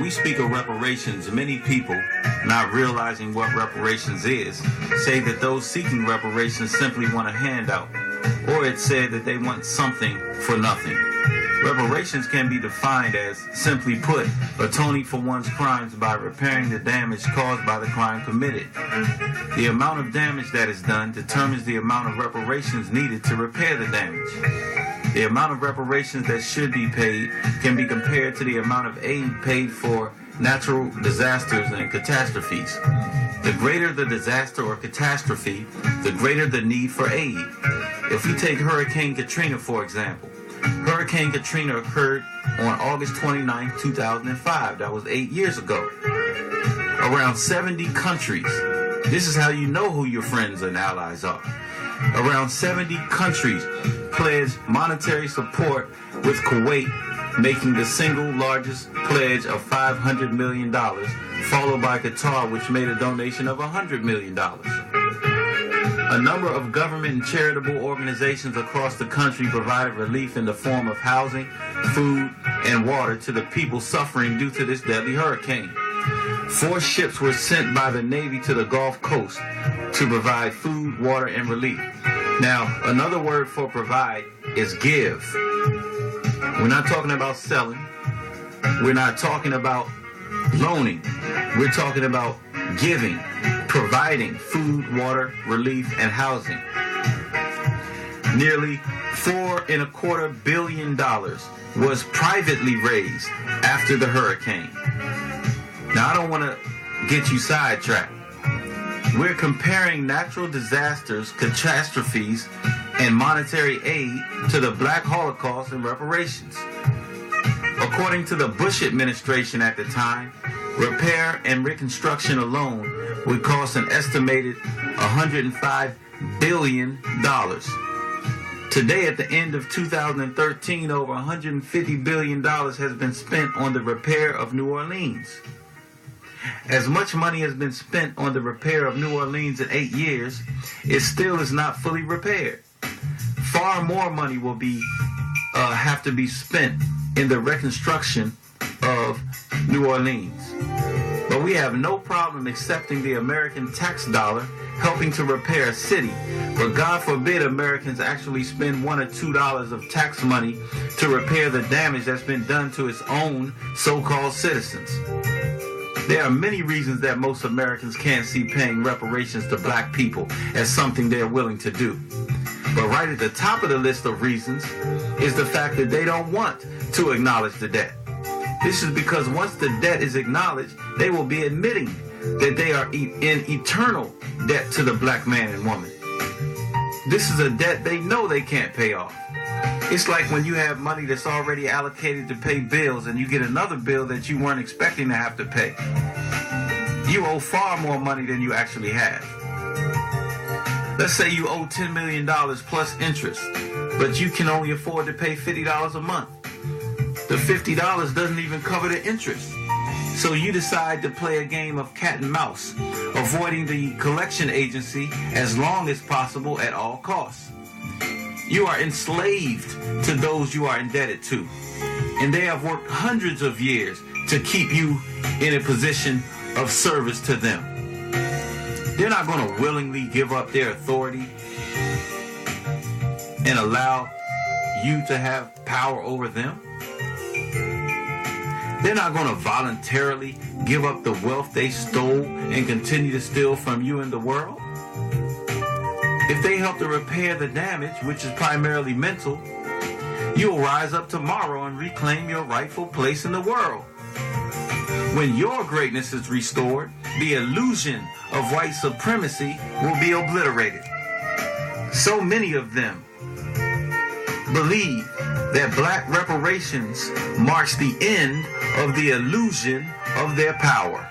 we speak of reparations, many people, not realizing what reparations is, say that those seeking reparations simply want a handout, or it's said that they want something for nothing. Reparations can be defined as, simply put, atoning for one's crimes by repairing the damage caused by the crime committed. The amount of damage that is done determines the amount of reparations needed to repair the damage. The amount of reparations that should be paid can be compared to the amount of aid paid for natural disasters and catastrophes. The greater the disaster or catastrophe, the greater the need for aid. If we take Hurricane Katrina, for example, Hurricane Katrina occurred on August 29, 2005. That was 8 years ago. Around 70 countries. This is how you know who your friends and allies are. Around 70 countries pledged monetary support, with Kuwait making the single largest pledge of $500 million, followed by Qatar, which made a donation of $100 million. A number of government and charitable organizations across the country provided relief in the form of housing, food, and water to the people suffering due to this deadly hurricane. 4 ships were sent by the Navy to the Gulf Coast to provide food, water, and relief. Now, another word for provide is give. We're not talking about selling. We're not talking about loaning. We're talking about giving, providing food, water, relief, and housing. Nearly $4.25 billion was privately raised after the hurricane. Now, I don't want to get you sidetracked. We're comparing natural disasters, catastrophes, and monetary aid to the Black Holocaust and reparations. According to the Bush administration at the time, repair and reconstruction alone would cost an estimated $105 billion. Today, at the end of 2013, over $150 billion has been spent on the repair of New Orleans. As much money has been spent on the repair of New Orleans in 8 years, it still is not fully repaired. Far more money will have to be spent in the reconstruction of New Orleans. But we have no problem accepting the American tax dollar helping to repair a city. But God forbid Americans actually spend $1 or $2 of tax money to repair the damage that's been done to its own so-called citizens. There are many reasons that most Americans can't see paying reparations to black people as something they're willing to do. But right at the top of the list of reasons is the fact that they don't want to acknowledge the debt. This is because once the debt is acknowledged, they will be admitting that they are in eternal debt to the black man and woman. This is a debt they know they can't pay off. It's like when you have money that's already allocated to pay bills and you get another bill that you weren't expecting to have to pay. You owe far more money than you actually have. Let's say you owe $10 million plus interest, but you can only afford to pay $50 a month. The $50 doesn't even cover the interest. So you decide to play a game of cat and mouse, avoiding the collection agency as long as possible at all costs. You are enslaved to those you are indebted to, and they have worked hundreds of years to keep you in a position of service to them. They're not going to willingly give up their authority and allow you to have power over them. They're not going to voluntarily give up the wealth they stole and continue to steal from you in the world. If they help to repair the damage, which is primarily mental, you'll rise up tomorrow and reclaim your rightful place in the world. When your greatness is restored, the illusion of white supremacy will be obliterated. So many of them believe that black reparations marks the end of the illusion of their power.